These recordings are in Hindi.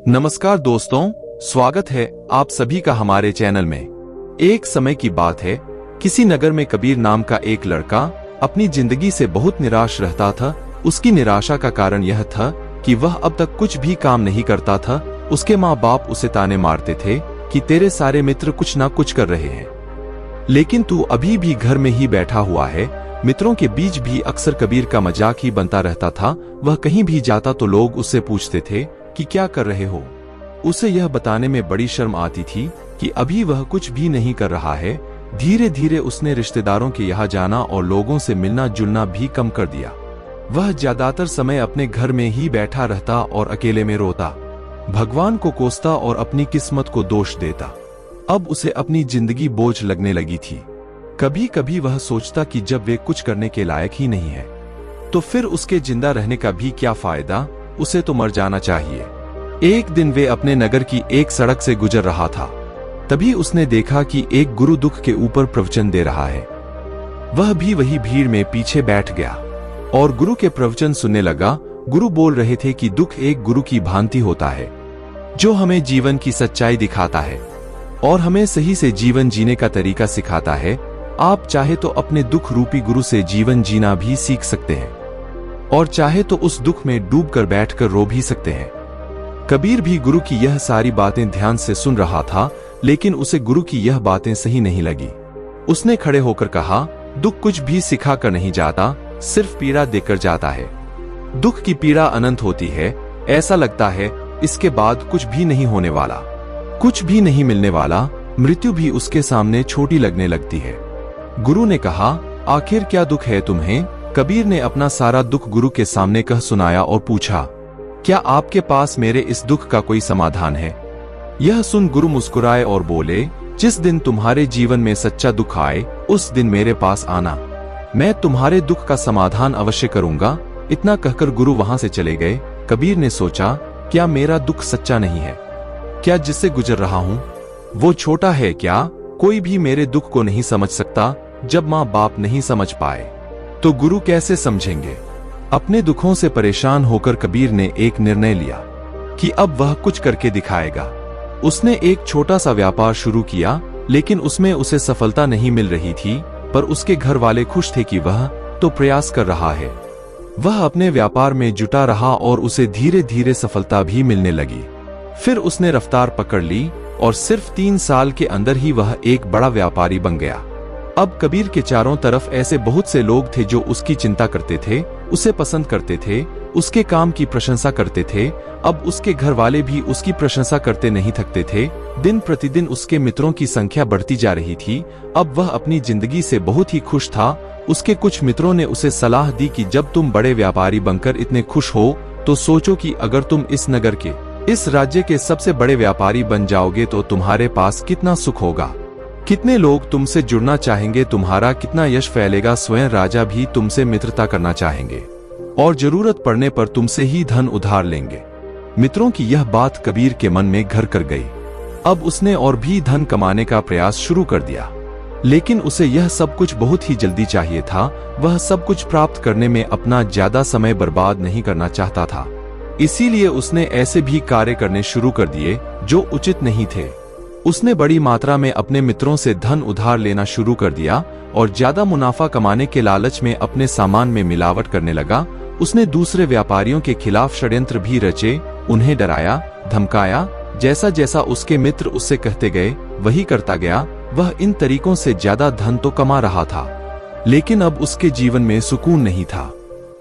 नमस्कार दोस्तों, स्वागत है आप सभी का हमारे चैनल में। एक समय की बात है, किसी नगर में कबीर नाम का एक लड़का अपनी जिंदगी से बहुत निराश रहता था। उसकी निराशा का कारण यह था कि वह अब तक कुछ भी काम नहीं करता था। उसके माँ बाप उसे ताने मारते थे कि तेरे सारे मित्र कुछ ना कुछ कर रहे हैं, लेकिन तू अभी भी घर में ही बैठा हुआ है। मित्रों के बीच भी अक्सर कबीर का मजाक ही बनता रहता था। वह कहीं भी जाता तो लोग उससे पूछते थे कि क्या कर रहे हो। उसे यह बताने में बड़ी शर्म आती थी कि अभी वह कुछ भी नहीं कर रहा है। धीरे धीरे उसने रिश्तेदारों के यहाँ जाना और लोगों से मिलना जुलना भी कम कर दिया। वह ज्यादातर समय अपने घर में ही बैठा रहता और अकेले में रोता, भगवान को कोसता और अपनी किस्मत को दोष देता। अब उसे अपनी जिंदगी बोझ लगने लगी थी। कभी कभी वह सोचता कि जब वे कुछ करने के लायक ही नहीं है तो फिर उसके जिंदा रहने का भी क्या फायदा, उसे तो मर जाना चाहिए। एक दिन वे अपने नगर की एक सड़क से गुजर रहा था। तभी उसने देखा कि एक गुरु दुख के ऊपर प्रवचन दे रहा है। वह भी वही भीड़ में पीछे बैठ गया और गुरु के प्रवचन सुनने लगा। गुरु बोल रहे थे कि दुख एक गुरु की भांति होता है जो हमें जीवन की सच्चाई दिखाता है और हमें सही से जीवन जीने का तरीका सिखाता है। आप चाहे तो अपने दुख रूपी गुरु से जीवन जीना भी सीख सकते हैं और चाहे तो उस दुख में डूबकर बैठकर रो भी सकते हैं। कबीर भी गुरु की यह सारी बातें ध्यान से सुन रहा था, लेकिन उसे गुरु की यह बातें सही नहीं लगी। उसने खड़े होकर कहा, दुख कुछ भी सिखा कर नहीं जाता, सिर्फ पीड़ा देकर जाता है। दुख की पीड़ा अनंत होती है। ऐसा लगता है इसके बाद कुछ भी नहीं होने वाला, कुछ भी नहीं मिलने वाला। मृत्यु भी उसके सामने छोटी लगने लगती है। गुरु ने कहा, आखिर क्या दुख है तुम्हें? कबीर ने अपना सारा दुख गुरु के सामने कह सुनाया और पूछा, क्या आपके पास मेरे इस दुख का कोई समाधान है? यह सुन गुरु मुस्कुराए और बोले, जिस दिन तुम्हारे जीवन में सच्चा दुख आए उस दिन मेरे पास आना, मैं तुम्हारे दुख का समाधान अवश्य करूंगा। इतना कहकर गुरु वहां से चले गए। कबीर ने सोचा, क्या मेरा दुख सच्चा नहीं है? क्या जिससे गुजर रहा हूं वो छोटा है? क्या कोई भी मेरे दुख को नहीं समझ सकता? जब माँ बाप नहीं समझ पाए तो गुरु कैसे समझेंगे? अपने दुखों से परेशान होकर कबीर ने एक निर्णय लिया कि अब वह कुछ करके दिखाएगा। उसने एक छोटा सा व्यापार शुरू किया, लेकिन उसमें उसे सफलता नहीं मिल रही थी, पर उसके घर वाले खुश थे कि वह तो प्रयास कर रहा है। वह अपने व्यापार में जुटा रहा और उसे धीरे धीरे सफलता भी मिलने लगी। फिर उसने रफ्तार पकड़ ली और सिर्फ 3 साल के अंदर ही वह एक बड़ा व्यापारी बन गया। अब कबीर के चारों तरफ ऐसे बहुत से लोग थे जो उसकी चिंता करते थे, उसे पसंद करते थे, उसके काम की प्रशंसा करते थे। अब उसके घर वाले भी उसकी प्रशंसा करते नहीं थकते थे। दिन प्रतिदिन उसके मित्रों की संख्या बढ़ती जा रही थी। अब वह अपनी जिंदगी से बहुत ही खुश था। उसके कुछ मित्रों ने उसे सलाह दी कि जब तुम बड़े व्यापारी बनकर इतने खुश हो तो सोचो कि अगर तुम इस नगर के, इस राज्य के सबसे बड़े व्यापारी बन जाओगे तो तुम्हारे पास कितना सुख होगा, कितने लोग तुमसे जुड़ना चाहेंगे, तुम्हारा कितना यश फैलेगा। स्वयं राजा भी तुमसे मित्रता करना चाहेंगे और जरूरत पड़ने पर तुमसे ही धन उधार लेंगे। मित्रों की यह बात कबीर के मन में घर कर गई। अब उसने और भी धन कमाने का प्रयास शुरू कर दिया, लेकिन उसे यह सब कुछ बहुत ही जल्दी चाहिए था। वह सब कुछ प्राप्त करने में अपना ज्यादा समय बर्बाद नहीं करना चाहता था। इसीलिए उसने ऐसे भी कार्य करने शुरू कर दिए जो उचित नहीं थे। उसने बड़ी मात्रा में अपने मित्रों से धन उधार लेना शुरू कर दिया और ज्यादा मुनाफा कमाने के लालच में अपने सामान में मिलावट करने लगा। उसने दूसरे व्यापारियों के खिलाफ षड्यंत्र भी रचे, उन्हें डराया, धमकाया। जैसा जैसा उसके मित्र उससे कहते गए वही करता गया। वह इन तरीकों से ज्यादा धन तो कमा रहा था, लेकिन अब उसके जीवन में सुकून नहीं था।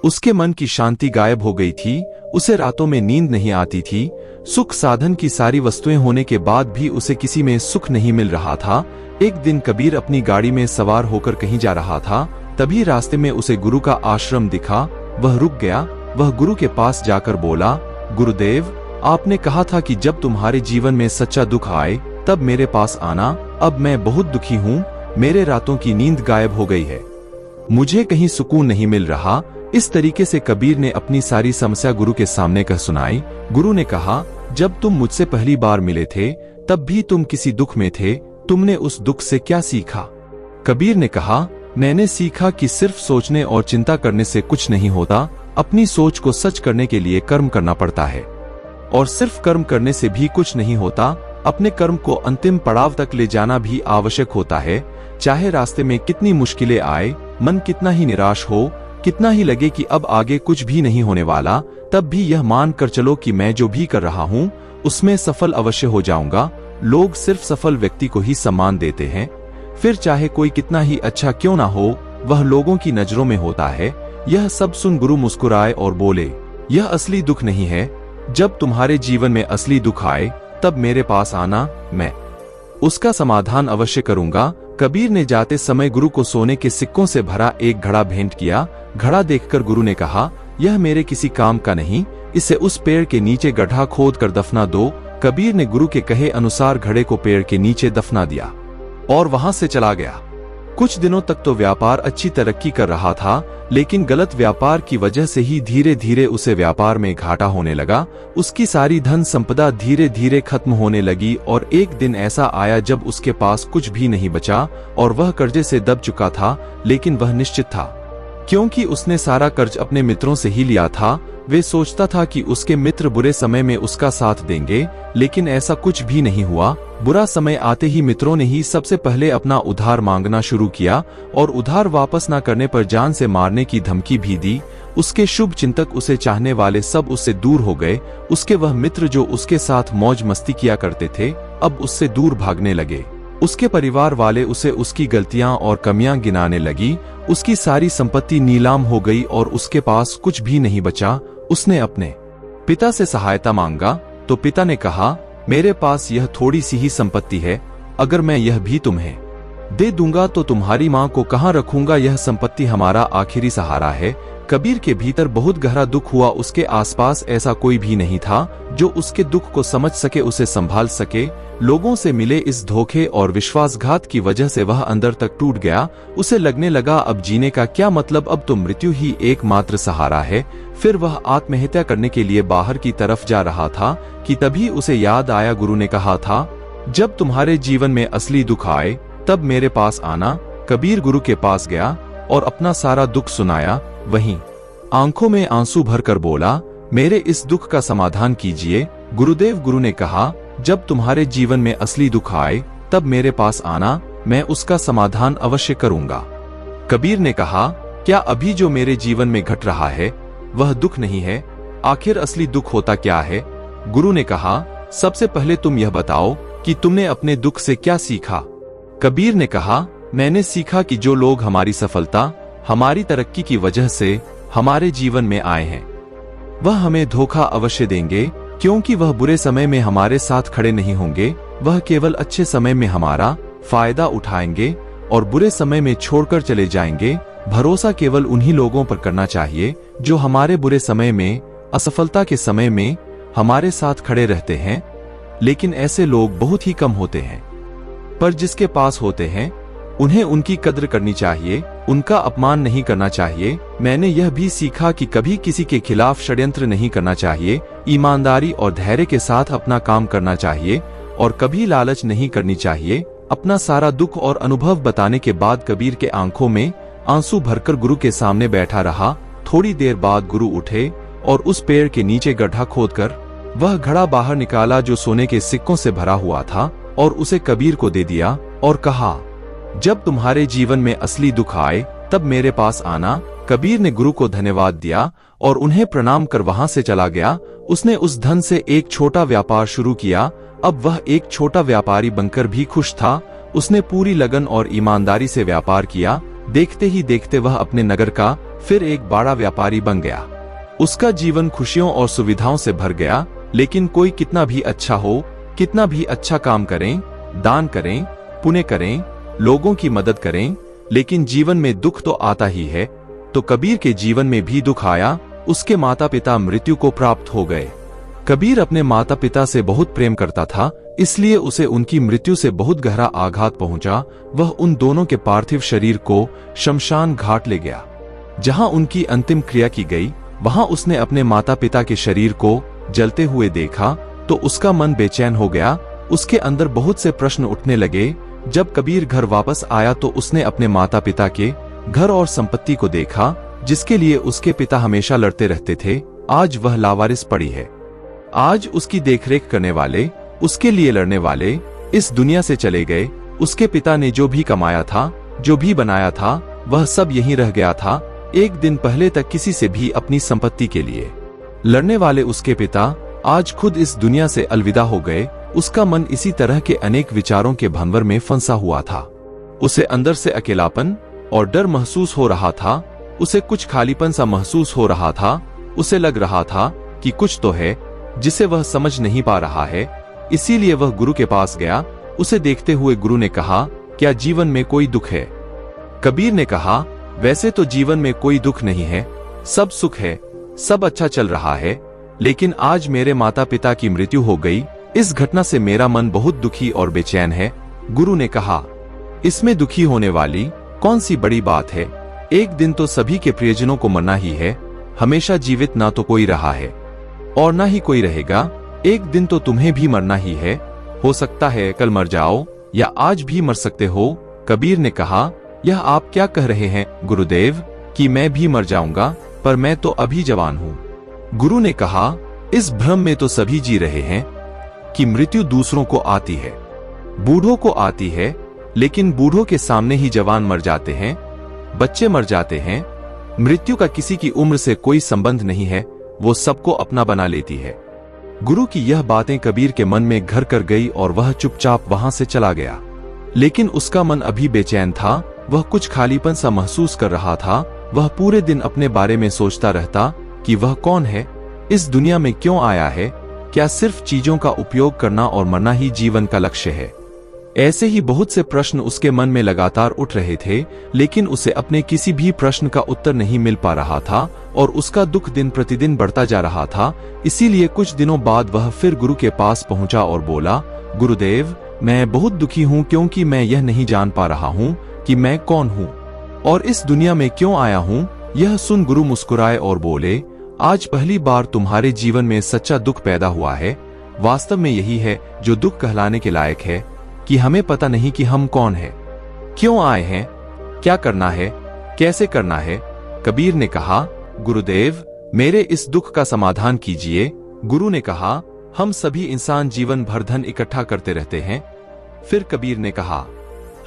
उसके मन की शांति गायब हो गई थी। उसे रातों में नींद नहीं आती थी। सुख साधन की सारी वस्तुएं होने के बाद भी उसे किसी में सुख नहीं मिल रहा था। एक दिन कबीर अपनी गाड़ी में सवार होकर कहीं जा रहा था। तभी रास्ते में उसे गुरु का आश्रम दिखा। वह रुक गया। वह गुरु के पास जाकर बोला, गुरुदेव, आपने कहा था कि जब तुम्हारे जीवन में सच्चा दुख आए तब मेरे पास आना। अब मैं बहुत दुखी हूँ। मेरे रातों की नींद गायब हो गई है, मुझे कहीं सुकून नहीं मिल रहा। इस तरीके से कबीर ने अपनी सारी समस्या गुरु के सामने कह सुनाई। गुरु ने कहा, जब तुम मुझसे पहली बार मिले थे तब भी तुम किसी दुख में थे, तुमने उस दुख से क्या सीखा? कबीर ने कहा, मैंने सीखा कि सिर्फ सोचने और चिंता करने से कुछ नहीं होता। अपनी सोच को सच करने के लिए कर्म करना पड़ता है और सिर्फ कर्म करने से भी कुछ नहीं होता, अपने कर्म को अंतिम पड़ाव तक ले जाना भी आवश्यक होता है। चाहे रास्ते में कितनी मुश्किलें आए, मन कितना ही निराश हो, कितना ही लगे कि अब आगे कुछ भी नहीं होने वाला, तब भी यह मान कर चलो कि मैं जो भी कर रहा हूँ उसमें सफल अवश्य हो जाऊंगा। लोग सिर्फ सफल व्यक्ति को ही सम्मान देते हैं, फिर चाहे कोई कितना ही अच्छा क्यों ना हो, वह लोगों की नजरों में होता है। यह सब सुन गुरु मुस्कुराए और बोले, यह असली दुख नहीं है। जब तुम्हारे जीवन में असली दुख आए तब मेरे पास आना, मैं उसका समाधान अवश्य करूंगा। कबीर ने जाते समय गुरु को सोने के सिक्कों से भरा एक घड़ा भेंट किया। घड़ा देखकर गुरु ने कहा, यह मेरे किसी काम का नहीं, इसे उस पेड़ के नीचे गड्ढा खोद कर दफना दो। कबीर ने गुरु के कहे अनुसार घड़े को पेड़ के नीचे दफना दिया और वहां से चला गया। कुछ दिनों तक तो व्यापार अच्छी तरक्की कर रहा था, लेकिन गलत व्यापार की वजह से ही धीरे धीरे उसे व्यापार में घाटा होने लगा। उसकी सारी धन संपदा धीरे धीरे खत्म होने लगी और एक दिन ऐसा आया जब उसके पास कुछ भी नहीं बचा और वह कर्जे से दब चुका था। लेकिन वह निश्चित था, क्योंकि उसने सारा कर्ज अपने मित्रों से ही लिया था। वे सोचता था कि उसके मित्र बुरे समय में उसका साथ देंगे, लेकिन ऐसा कुछ भी नहीं हुआ। बुरा समय आते ही मित्रों ने ही सबसे पहले अपना उधार मांगना शुरू किया और उधार वापस न करने पर जान से मारने की धमकी भी दी। उसके शुभ चिंतक, उसे चाहने वाले सब उससे दूर हो गए। उसके वह मित्र जो उसके साथ मौज मस्ती किया करते थे, अब उससे दूर भागने लगे। उसके परिवार वाले उसे उसकी गलतियां और कमियां गिनाने लगी। उसकी सारी संपत्ति नीलाम हो गई और उसके पास कुछ भी नहीं बचा। उसने अपने पिता से सहायता मांगा तो पिता ने कहा, मेरे पास यह थोड़ी सी ही संपत्ति है, अगर मैं यह भी तुम्हें दे दूंगा तो तुम्हारी मां को कहां रखूंगा? यह संपत्ति हमारा आखिरी सहारा है। कबीर के भीतर बहुत गहरा दुख हुआ। उसके आसपास ऐसा कोई भी नहीं था जो उसके दुख को समझ सके, उसे संभाल सके। लोगों से मिले इस धोखे और विश्वासघात की वजह से वह अंदर तक टूट गया। उसे लगने लगा, अब जीने का क्या मतलब, अब तो मृत्यु ही एकमात्र सहारा है। फिर वह आत्महत्या करने के लिए बाहर की तरफ जा रहा था कि तभी उसे याद आया, गुरु ने कहा था, जब तुम्हारे जीवन में असली दुख आए तब मेरे पास आना। कबीर गुरु के पास गया और अपना सारा दुख सुनाया। वहीं आंखों में आंसू भरकर बोला, मेरे इस दुख का समाधान कीजिए गुरुदेव। गुरु ने कहा, जब तुम्हारे जीवन में असली दुख आए तब मेरे पास आना, मैं उसका समाधान अवश्य करूंगा। कबीर ने कहा, क्या अभी जो मेरे जीवन में घट रहा है वह दुख नहीं है? आखिर असली दुख होता क्या है? गुरु ने कहा, सबसे पहले तुम यह बताओ कि तुमने अपने दुख से क्या सीखा? कबीर ने कहा, मैंने सीखा कि जो लोग हमारी सफलता, हमारी तरक्की की वजह से हमारे जीवन में आए हैं, वह हमें धोखा अवश्य देंगे, क्योंकि वह बुरे समय में हमारे साथ खड़े नहीं होंगे। वह केवल अच्छे समय में हमारा फायदा उठाएंगे और बुरे समय में छोड़कर चले जाएंगे। भरोसा केवल उन्हीं लोगों पर करना चाहिए जो हमारे बुरे समय में, असफलता के समय में हमारे साथ खड़े रहते हैं। लेकिन ऐसे लोग बहुत ही कम होते हैं, पर जिसके पास होते हैं उन्हें उनकी कद्र करनी चाहिए, उनका अपमान नहीं करना चाहिए। मैंने यह भी सीखा कि कभी किसी के खिलाफ षड्यंत्र नहीं करना चाहिए, ईमानदारी और धैर्य के साथ अपना काम करना चाहिए और कभी लालच नहीं करनी चाहिए। अपना सारा दुख और अनुभव बताने के बाद कबीर के आंखों में आंसू भरकर गुरु के सामने बैठा रहा। थोड़ी देर बाद गुरु उठे और उस पेड़ के नीचे गड्ढा खोदकर वह घड़ा बाहर निकाला जो सोने के सिक्कों से भरा हुआ था और उसे कबीर को दे दिया और कहा, जब तुम्हारे जीवन में असली दुख आए तब मेरे पास आना। कबीर ने गुरु को धन्यवाद दिया और उन्हें प्रणाम कर वहां से चला गया। उसने उस धन से एक छोटा व्यापार शुरू किया। अब वह एक छोटा व्यापारी बनकर भी खुश था। उसने पूरी लगन और ईमानदारी से व्यापार किया। देखते ही देखते वह अपने नगर का फिर एक बड़ा व्यापारी बन गया। उसका जीवन खुशियों और सुविधाओं से भर गया। लेकिन कोई कितना भी अच्छा हो, कितना भी अच्छा काम करें, दान करें, पुण्य करें, लोगों की मदद करें, लेकिन जीवन में दुख तो आता ही है। तो कबीर के जीवन में भी दुख आया। उसके माता पिता मृत्यु को प्राप्त हो गए। कबीर अपने माता पिता से बहुत प्रेम करता था, इसलिए उसे उनकी मृत्यु से बहुत गहरा आघात पहुंचा। वह उन दोनों के पार्थिव शरीर को शमशान घाट ले गया। जहां उनकी अंतिम क्रिया की गई, वहां उसने अपने माता पिता के शरीर को जलते हुए देखा तो उसका मन बेचैन हो गया। उसके अंदर बहुत से प्रश्न उठने लगे। जब कबीर घर वापस आया तो उसने अपने माता पिता के घर और संपत्ति को देखा, जिसके लिए उसके पिता हमेशा लड़ते रहते थे। आज वह लावारिस पड़ी है। आज उसकी देखरेख करने वाले, उसके लिए लड़ने वाले इस दुनिया से चले गए। उसके पिता ने जो भी कमाया था, जो भी बनाया था, वह सब यहीं रह गया था। एक दिन पहले तक किसी से भी अपनी संपत्ति के लिए लड़ने वाले उसके पिता आज खुद इस दुनिया से अलविदा हो गए। उसका मन इसी तरह के अनेक विचारों के भंवर में फंसा हुआ था। उसे अंदर से अकेलापन और डर महसूस हो रहा था। उसे कुछ खालीपन सा महसूस हो रहा था। उसे लग रहा था कि कुछ तो है जिसे वह समझ नहीं पा रहा है। इसीलिए वह गुरु के पास गया। उसे देखते हुए गुरु ने कहा, क्या जीवन में कोई दुख है? कबीर ने कहा, वैसे तो जीवन में कोई दुख नहीं है, सब सुख है, सब अच्छा चल रहा है। लेकिन आज मेरे माता पिता की मृत्यु हो गई। इस घटना से मेरा मन बहुत दुखी और बेचैन है। गुरु ने कहा, इसमें दुखी होने वाली कौन सी बड़ी बात है? एक दिन तो सभी के प्रियजनों को मरना ही है। हमेशा जीवित ना तो कोई रहा है और ना ही कोई रहेगा। एक दिन तो तुम्हें भी मरना ही है। हो सकता है कल मर जाओ या आज भी मर सकते हो। कबीर ने कहा, यह आप क्या कह रहे हैं गुरुदेव कि मैं भी मर जाऊंगा? पर मैं तो अभी जवान हूँ। गुरु ने कहा, इस भ्रम में तो सभी जी रहे हैं कि मृत्यु दूसरों को आती है, बूढ़ों को आती है। लेकिन बूढ़ों के सामने ही जवान मर जाते हैं, बच्चे मर जाते हैं। मृत्यु का किसी की उम्र से कोई संबंध नहीं है, वो सबको अपना बना लेती है। गुरु की यह बातें कबीर के मन में घर कर गई और वह चुपचाप वहां से चला गया। लेकिन उसका मन अभी बेचैन था। वह कुछ खालीपन सा महसूस कर रहा था। वह पूरे दिन अपने बारे में सोचता रहता कि वह कौन है, इस दुनिया में क्यों आया है? क्या सिर्फ चीजों का उपयोग करना और मरना ही जीवन का लक्ष्य है? ऐसे ही बहुत से प्रश्न उसके मन में लगातार उठ रहे थे। लेकिन उसे अपने किसी भी प्रश्न का उत्तर नहीं मिल पा रहा था और उसका दुख दिन प्रतिदिन बढ़ता जा रहा था। इसीलिए कुछ दिनों बाद वह फिर गुरु के पास पहुंचा और बोला, गुरुदेव, मैं बहुत दुखी हूं क्योंकि मैं यह नहीं जान पा रहा हूं कि मैं कौन हूं और इस दुनिया में क्यों आया हूं। यह सुन गुरु मुस्कुराए और बोले, आज पहली बार तुम्हारे जीवन में सच्चा दुख पैदा हुआ है। वास्तव में यही है जो दुख कहलाने के लायक है कि हमें पता नहीं कि हम कौन है, क्यों आए हैं, क्या करना है, कैसे करना है। कबीर ने कहा, गुरुदेव, मेरे इस दुख का समाधान कीजिए। गुरु ने कहा, हम सभी इंसान जीवन भर धन इकट्ठा करते रहते हैं। फिर कबीर ने कहा,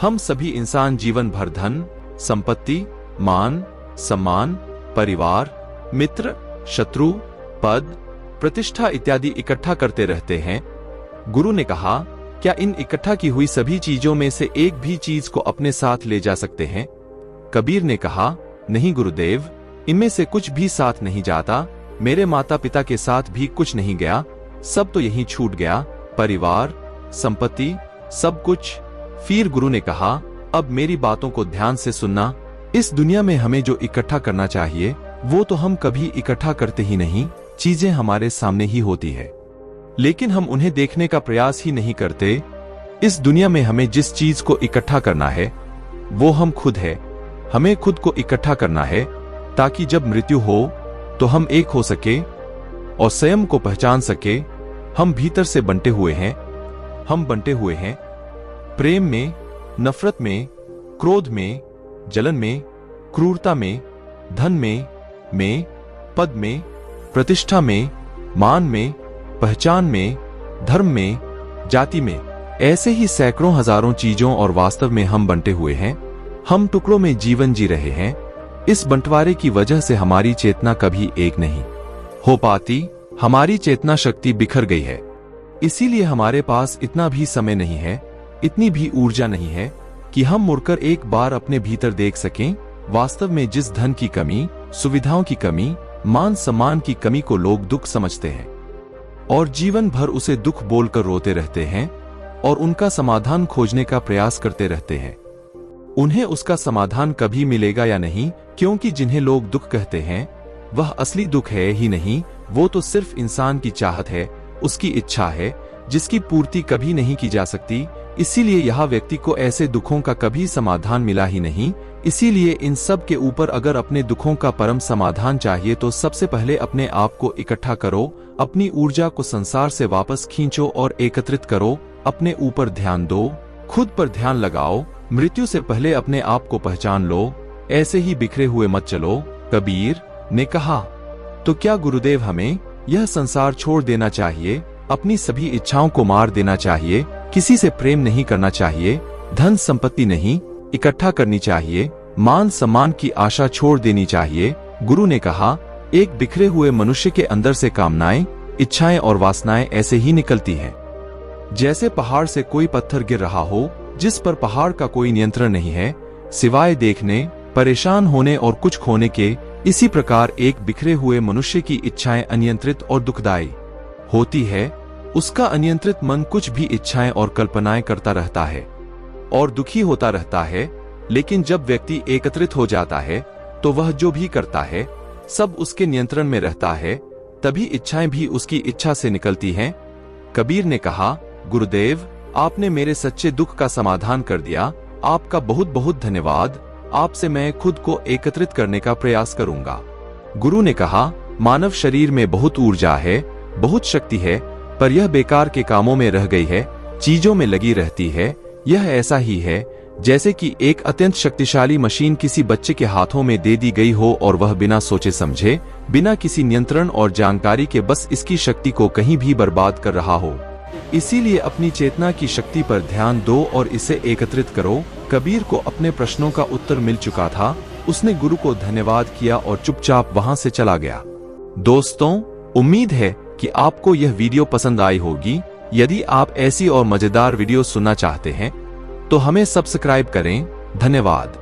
हम सभी इंसान जीवन भर धन, संपत्ति, मान, सम्मान, परिवार, मित्र, शत्रु, पद, प्रतिष्ठा इत्यादि इकट्ठा करते रहते हैं। गुरु ने कहा, क्या इन इकट्ठा की हुई सभी चीजों में से एक भी चीज को अपने साथ ले जा सकते हैं? कबीर ने कहा, नहीं गुरुदेव, इनमें से कुछ भी साथ नहीं जाता। मेरे माता पिता के साथ भी कुछ नहीं गया, सब तो यहीं छूट गया, परिवार, संपत्ति, सब कुछ। फिर गुरु ने कहा, अब मेरी बातों को ध्यान से सुनना। इस दुनिया में हमें जो इकट्ठा करना चाहिए वो तो हम कभी इकट्ठा करते ही नहीं। चीजें हमारे सामने ही होती है, लेकिन हम उन्हें देखने का प्रयास ही नहीं करते। इस दुनिया में हमें जिस चीज को इकट्ठा करना है वो हम खुद है। हमें खुद को इकट्ठा करना है ताकि जब मृत्यु हो तो हम एक हो सके और स्वयं को पहचान सके। हम भीतर से बंटे हुए हैं। हम बंटे हुए हैं प्रेम में, नफरत में, क्रोध में, जलन में, क्रूरता में, धन में, पद में, प्रतिष्ठा में, मान में, पहचान में, धर्म में, जाति में। ऐसे ही सैकड़ों हजारों चीजों और वास्तव में हम बंटे हुए हैं। हम टुकड़ों में जीवन जी रहे हैं। इस बंटवारे की वजह से हमारी चेतना कभी एक नहीं हो पाती। हमारी चेतना शक्ति बिखर गई है। इसीलिए हमारे पास इतना भी समय नहीं है, इतनी भी ऊर्जा नहीं है कि हम मुड़कर एक बार अपने भीतर देख सकें। वास्तव में जिस धन की कमी, सुविधाओं की कमी, मान सम्मान की कमी को लोग दुख समझते हैं और जीवन भर उसे दुख बोलकर रोते रहते हैं और उनका समाधान खोजने का प्रयास करते रहते हैं। उन्हें उसका समाधान कभी मिलेगा या नहीं, क्योंकि जिन्हें लोग दुख कहते हैं वह असली दुख है ही नहीं। वो तो सिर्फ इंसान की चाहत है, उसकी इच्छा है, जिसकी पूर्ति कभी नहीं की जा सकती। इसीलिए यह व्यक्ति को ऐसे दुखों का कभी समाधान मिला ही नहीं। इसीलिए इन सब के ऊपर अगर अपने दुखों का परम समाधान चाहिए तो सबसे पहले अपने आप को इकट्ठा करो, अपनी ऊर्जा को संसार से वापस खींचो और एकत्रित करो। अपने ऊपर ध्यान दो, खुद पर ध्यान लगाओ। मृत्यु से पहले अपने आप को पहचान लो, ऐसे ही बिखरे हुए मत चलो। कबीर ने कहा, तो क्या गुरुदेव हमें यह संसार छोड़ देना चाहिए, अपनी सभी इच्छाओं को मार देना चाहिए, किसी से प्रेम नहीं करना चाहिए, धन संपत्ति नहीं इकट्ठा करनी चाहिए, मान सम्मान की आशा छोड़ देनी चाहिए। गुरु ने कहा, एक बिखरे हुए मनुष्य के अंदर से कामनाएं, इच्छाएं और वासनाएं ऐसे ही निकलती हैं जैसे पहाड़ से कोई पत्थर गिर रहा हो, जिस पर पहाड़ का कोई नियंत्रण नहीं है सिवाय देखने, परेशान होने और कुछ खोने के। इसी प्रकार एक बिखरे हुए मनुष्य की इच्छाएं अनियंत्रित और दुखदायी होती है। उसका अनियंत्रित मन कुछ भी इच्छाएं और कल्पनाएं करता रहता है और दुखी होता रहता है। लेकिन जब व्यक्ति एकत्रित हो जाता है तो वह जो भी करता है सब उसके नियंत्रण में रहता है, तभी इच्छाएं भी उसकी इच्छा से निकलती हैं। कबीर ने कहा, गुरुदेव, आपने मेरे सच्चे दुख का समाधान कर दिया, आपका बहुत बहुत धन्यवाद। आपसे मैं खुद को एकत्रित करने का प्रयास करूंगा। गुरु ने कहा, मानव शरीर में बहुत ऊर्जा है, बहुत शक्ति है, पर यह बेकार के कामों में रह गई है, चीजों में लगी रहती है। यह ऐसा ही है जैसे कि एक अत्यंत शक्तिशाली मशीन किसी बच्चे के हाथों में दे दी गई हो और वह बिना सोचे समझे, बिना किसी नियंत्रण और जानकारी के बस इसकी शक्ति को कहीं भी बर्बाद कर रहा हो। इसीलिए अपनी चेतना की शक्ति पर ध्यान दो और इसे एकत्रित करो। कबीर को अपने प्रश्नों का उत्तर मिल चुका था। उसने गुरु को धन्यवाद किया और चुपचाप वहां से चला गया। दोस्तों, उम्मीद है कि आपको यह वीडियो पसंद आई होगी। यदि आप ऐसी और मजेदार वीडियो सुनना चाहते हैं तो हमें सब्सक्राइब करें। धन्यवाद।